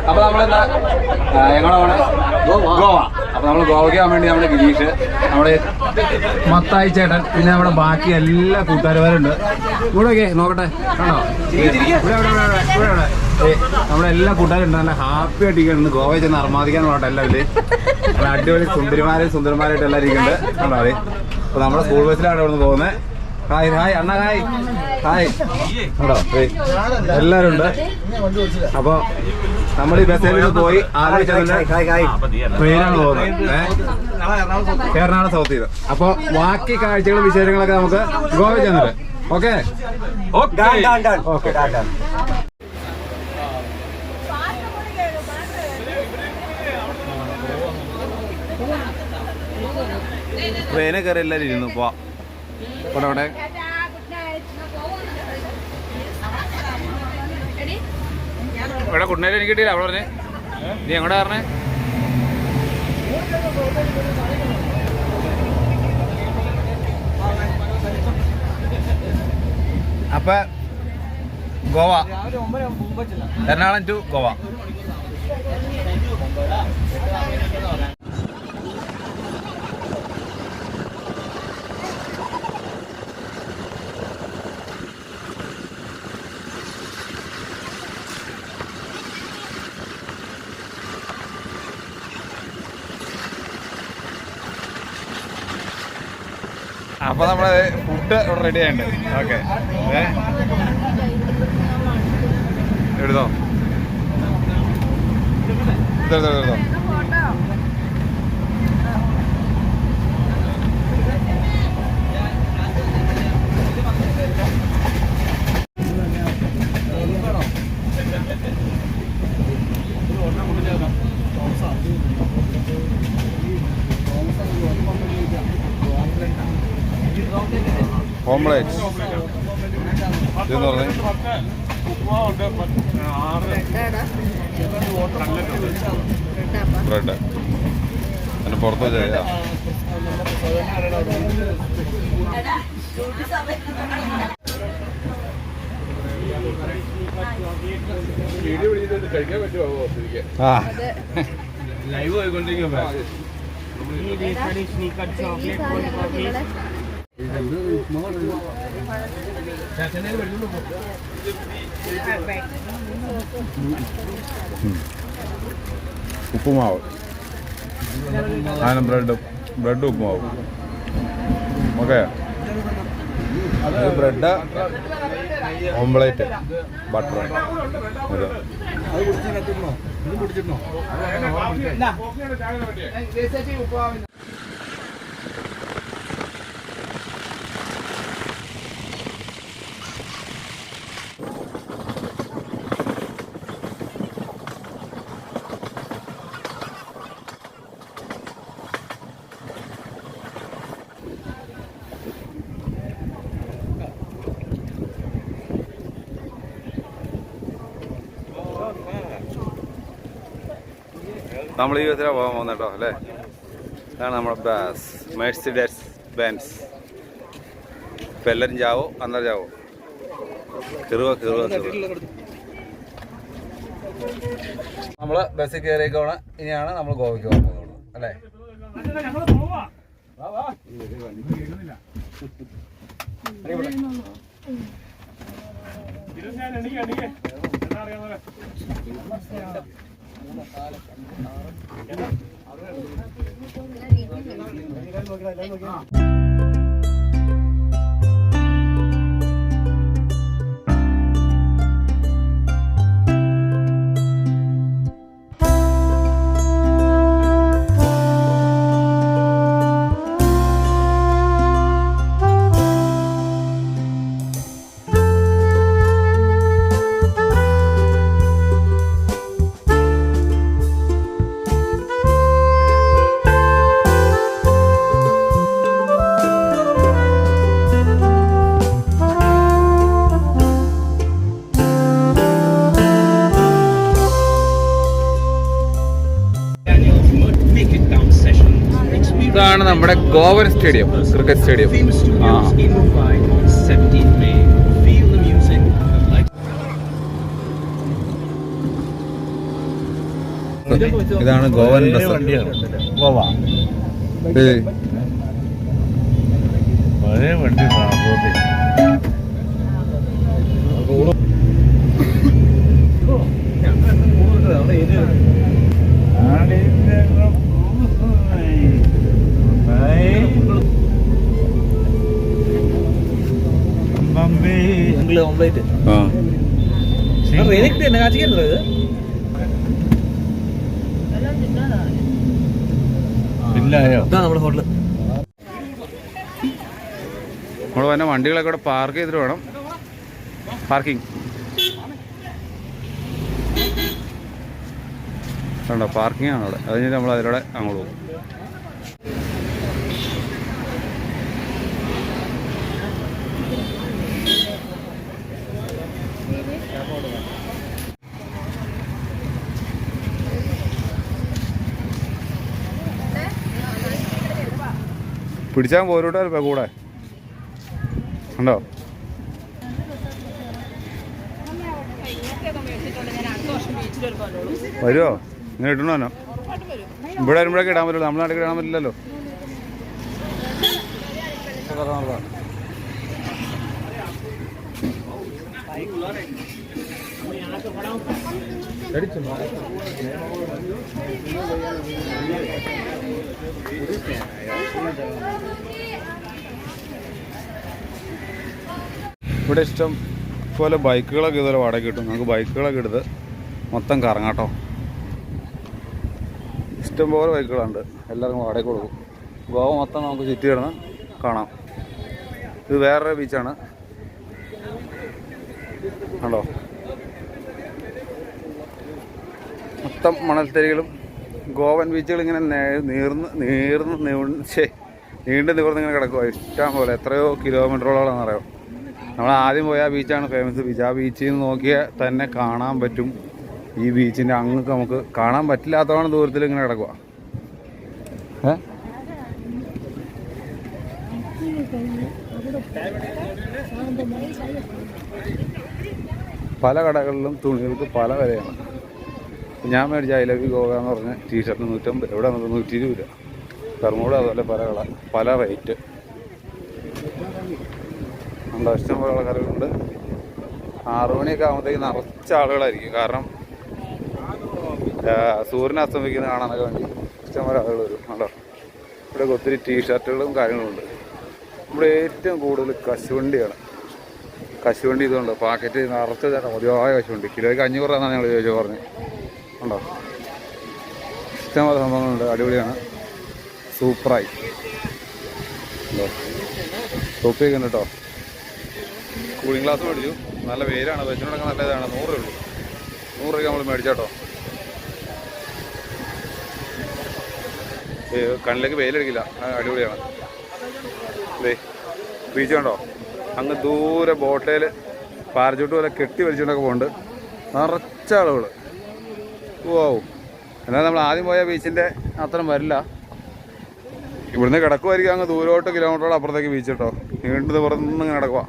അപ്പൊ നമ്മളെന്താ എങ്ങോട്ടാണ് ഗോവ. അപ്പൊ നമ്മൾ ഗോവയ്ക്ക് പോകാൻ വേണ്ടി നമ്മുടെ ഗിരീഷ്, നമ്മുടെ മത്തായി ചേട്ടൻ, പിന്നെ നമ്മുടെ ബാക്കി എല്ലാ കൂട്ടുകാരുമാരുണ്ട്. ഇവിടെയൊക്കെ നോക്കട്ടെ, കണ്ടോ നമ്മുടെ എല്ലാ കൂട്ടുകാരുണ്ട്. നല്ല ഹാപ്പി ആയിട്ടിരിക്കുന്നു. ഗോവയിൽ ചെന്ന് അർമാദിക്കാൻ പോകട്ടെ എല്ലാവരും. നല്ല അടിപൊളി സുന്ദരന്മാരായിട്ട് എല്ലാവരും ഇരിക്കുന്നുണ്ട്. കണ്ടോ അതെ. അപ്പൊ നമ്മുടെ സ്കൂൾ ബസ്സിലാണ് ഇവിടെ നിന്ന് പോകുന്നത്. ഹായ് ഹായ് അണ്ണ ഹായ് ഹായ് കണ്ടോ എല്ലാവരും ഉണ്ട്. അപ്പൊ നമ്മൾ ഈ ബസ്സിൽ പോയി ആലോചിച്ചതിന്റെ ട്രെയിനാണ് പോകുന്നത്. എറണാകുളം സൗത്ത് ചെയ്ത്. അപ്പൊ ബാക്കി കാഴ്ചകളും വിശേഷങ്ങളൊക്കെ നമുക്ക് ഗോവയിൽ ചെന്നിട്ട്. Okay okay. ട്രെയിനെ കയറി എല്ലാവരും ഇരുന്നു. പോവാം. ഇവിടെ ഇവിടെ കുട്ടനായിട്ട് എനിക്ക് കിട്ടിയില്ല. അവിടെ പറഞ്ഞേ നീ എങ്ങോട്ടാ പറഞ്ഞേ? അപ്പൊ ഗോവ, എറണാകുളം ടു ഗോവ. അപ്പൊ നമ്മള് ഫുഡ് ഇവിടെ റെഡി ആയിട്ടുണ്ട്. ഓക്കെ എടുത്തോ എടുത്തോ. ഓംലെറ്റ് ഇതെന്ന് പറഞ്ഞേ ബ്രെഡ് അതിന് പുറത്ത് വെച്ചാ കഴിക്കാൻ പറ്റുമോ? ലൈവ് പോയിക്കൊണ്ടിരിക്കുമ്പോ ഉപ്പുമാവ്, സാധനം ബ്രെഡ് ഉപ്പുമാവ്. Okay bread omelette butter. നമ്മൾ ഈ വിധത്തിലാണ് പോകാൻ പോകുന്നത് കേട്ടോ അല്ലേ. ഇതാണ് നമ്മുടെ ബസ്, മെഴ്സിഡസ് ബെൻസ്. ഇപ്പം എല്ലാവരും ചാവോ അന്നേരം ചാവോ കയറുക. നമ്മൾ ബസ്സിൽ കയറിയേക്കാണ്. ഇനിയാണ് നമ്മൾ ഗോവയ്ക്ക് പോകാൻ പോകുന്നത് അല്ലേ. ഇതാണ് നമ്മുടെ ഗോവൻ സ്റ്റേഡിയം, ക്രിക്കറ്റ് സ്റ്റേഡിയം. ഇതാണ് ഗോവൻ ഗോവ പഴയ വണ്ടി ഓംപ്ലേറ്റ് കാച്ചിക്കല്ലേ നമ്മുടെ ഹോട്ടല്. നമ്മൾ തന്നെ വണ്ടികളൊക്കെ ഇവിടെ പാർക്ക് ചെയ്തിട്ട് വേണം. പാർക്കിംഗ് കണ്ടോ, പാർക്കിംഗ് ആണ് അവിടെ. അത് കഴിഞ്ഞിട്ട് നമ്മൾ അതിലൂടെ അങ്ങോട്ട് പോകും. പിടിച്ചാൽ പോരോട്ടെ കൂടെ ഉണ്ടോ? വരുമോ? ഇങ്ങനെ ഇടണോ? ഇവിടെ വരുമ്പോഴൊക്കെ ഇടാൻ പറ്റുള്ളൂ, നമ്മുടെ നാട്ടിൽ ഇടാൻ പറ്റില്ലല്ലോ. ഇവിടെ ഇഷ്ടം പോലെ ബൈക്കുകളൊക്കെ ഇതുപോലെ വാടക കിട്ടും. നമുക്ക് ബൈക്കുകളൊക്കെ എടുത്ത് മൊത്തം കറങ്ങാട്ടോ. ഇഷ്ടം പോലെ ബൈക്കുകളുണ്ട്, എല്ലാവർക്കും വാടക കൊടുക്കും. ഗോവ മൊത്തം നമുക്ക് ചുറ്റി കിടന്ന് കാണാം. ഇത് വേറൊരു ബീച്ചാണ് കണ്ടോ, മൊത്തം മണൽത്തരികളും ഗോവൻ ബീച്ചുകൾ ഇങ്ങനെ നീണ്ടു നിവർന്നിങ്ങനെ കിടക്കുക. ഇഷ്ടം പോലെ എത്രയോ കിലോമീറ്ററോളാണെന്നറിയാം. നമ്മൾ ആദ്യം പോയ ആ ബീച്ചാണ് ഫേമസ് ബീച്ച്. ആ ബീച്ചിൽ നിന്ന് നോക്കിയാൽ തന്നെ കാണാൻ പറ്റും. ഈ ബീച്ചിൻ്റെ അങ്ങ് നമുക്ക് കാണാൻ പറ്റില്ലാത്തതാണ് ദൂരത്തിൽ ഇങ്ങനെ കിടക്കുക. പല കടകളിലും തുണികൾക്ക് പല വിലയാണ്. ഞാൻ മേടിച്ച ഐ ലവ് യു ഗോവ എന്ന് പറഞ്ഞ ടീഷർട്ടിന് 150, എവിടെ 120 രൂപ. ബർമൂഡ അതുപോലെ പല റേറ്റ്. നമ്മുടെ ഇഷ്ടം പോലെ ആൾക്കാരുണ്ട്. 6 മണിയൊക്കെ ആകുമ്പോഴത്തേക്ക് നിറച്ച ആളുകളായിരിക്കും. കാരണം സൂര്യനെ അസ്തമിക്കുന്നത് കാണാനൊക്കെ വേണ്ടി ഇഷ്ടംപോലെ ആളുകൾ വരും. കണ്ടോ, ഇവിടെ ഒത്തിരി ടീഷർട്ടുകളും കാര്യങ്ങളുണ്ട്. ഇവിടെ ഏറ്റവും കൂടുതൽ കശുവണ്ടിയാണ്. കശുവണ്ടി ഇതുണ്ട്, പാക്കറ്റ് നിറച്ച് മതിയായ കശുവണ്ടി. കിലോയ്ക്ക് 500 രൂപ എന്നാണ് ഞങ്ങൾ പറഞ്ഞത്. ഉണ്ടോ, ഇഷ്ടംപോലെ സംഭവങ്ങളുണ്ട്. അടിപൊളിയാണ്, സൂപ്പറായി. ഉണ്ടോ, തൊപ്പിയൊക്കെ ഉണ്ട് കേട്ടോ. കൂളിംഗ് ഗ്ലാസ് മേടിച്ചു. നല്ല വെയിലാണ്, വെച്ചിട്ടുണ്ടെങ്കിൽ നല്ല ഇതാണ്. 100 രൂപ 100 രൂപയ്ക്ക് നമ്മൾ മേടിച്ചാട്ടോ. കണ്ണിലേക്ക് വെയിലടിക്കില്ല, അടിപൊളിയാണ്. ബീച്ച് കണ്ടോ, അങ്ങ് ദൂരെ ബോട്ടയിൽ പാരച്ചൂട്ട് പോലെ കെട്ടി വലിച്ചുകൊണ്ടൊക്കെ പോകുന്നുണ്ട്. നിറച്ച ആളുകൾ. ഓ, എന്നാൽ നമ്മൾ ആദ്യം പോയ ബീച്ചിൻ്റെ അത്രയും വരില്ല. ഇവിടുന്ന് കിടക്കുമായിരിക്കും അങ്ങ് ദൂരോട്ട് കിലോമീറ്ററോളം അപ്പുറത്തേക്ക് ബീച്ച് കേട്ടോ. നീണ്ടത് പുറത്തുനിന്ന് കിടക്കുക.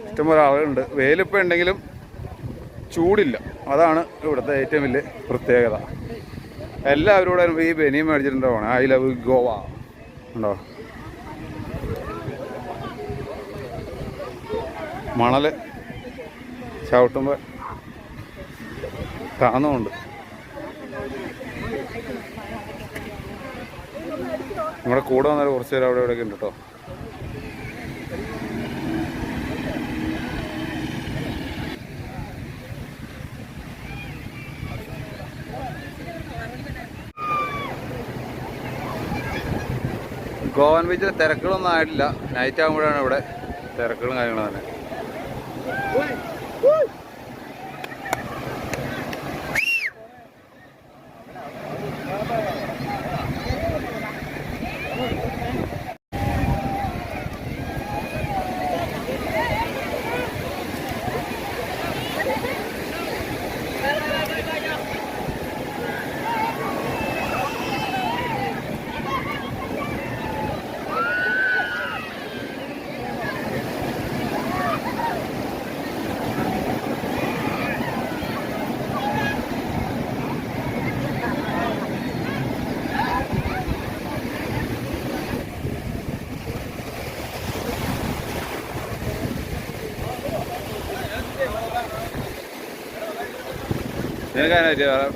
ഇഷ്ടംപോലെ ആളുകളുണ്ട്. വെയിലിപ്പോൾ ഉണ്ടെങ്കിലും ചൂടില്ല. അതാണ് ഇവിടുത്തെ ഏറ്റവും വലിയ പ്രത്യേകത. എല്ലാവരും കൂടെ ഈ ബനിയും മേടിച്ചിട്ടുണ്ടാവണം. ഐ ലവ് ഗോവ ഉണ്ടോ. മണല് ചവിട്ടുമ്പോൾ താന്നുമുണ്ട്. നമ്മുടെ കൂടെ വന്നാൽ കുറച്ച് പേര് അവിടെ ഇവിടെയൊക്കെ ഉണ്ട് കേട്ടോ. ഗോവൻ ബീച്ചിൽ തിരക്കുകളൊന്നും ആയിട്ടില്ല. നൈറ്റ് ആകുമ്പോഴാണ് ഇവിടെ തിരക്കുകളും കാര്യങ്ങളും തന്നെ. നിനക്കാനാ പറ്റിയ വേറെ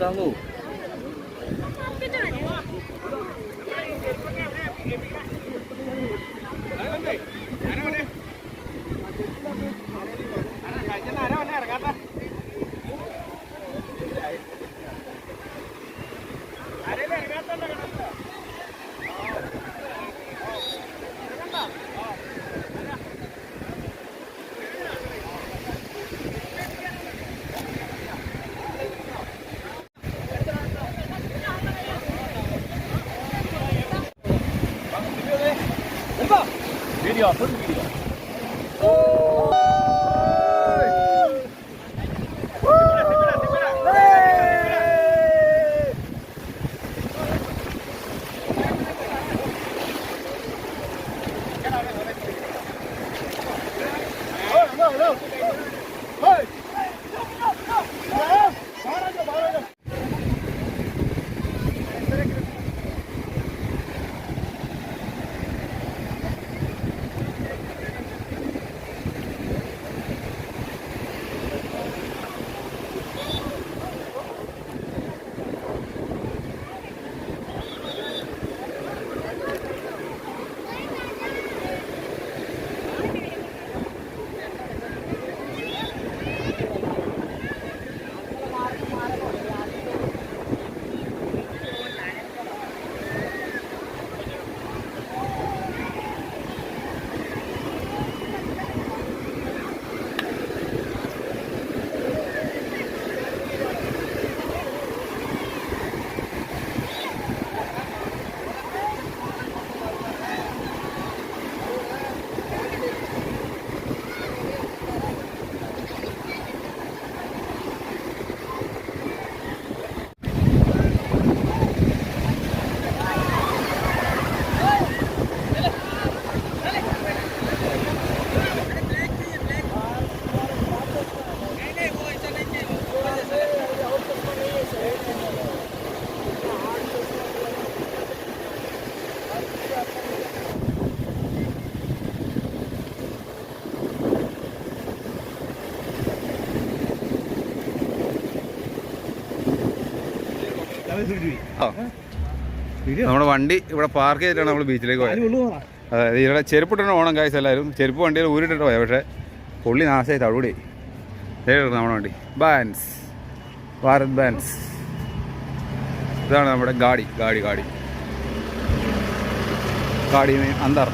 താങ്ങൂ വീഡിയോ വീഡിയോ നമ്മുടെ വണ്ടി ഇവിടെ പാർക്ക് ചെയ്തിട്ടാണ് നമ്മൾ ബീച്ചിലേക്ക് പോയത്. അതായത് ഇവിടെ ചെരുപ്പിട്ടാണ് ഓണം കാഴ്ച എല്ലാവരും. ചെരുപ്പ് വണ്ടിയിൽ ഊരിട്ടിട്ട് പോയത്. പക്ഷേ പുള്ളി നാശമായി തവിടി നമ്മുടെ വണ്ടി. Bands, Bharat bands. ഇതാണ് നമ്മുടെ ഗാഡി ഗാഡി ഗാഡി ഗാഡി അന്തർ.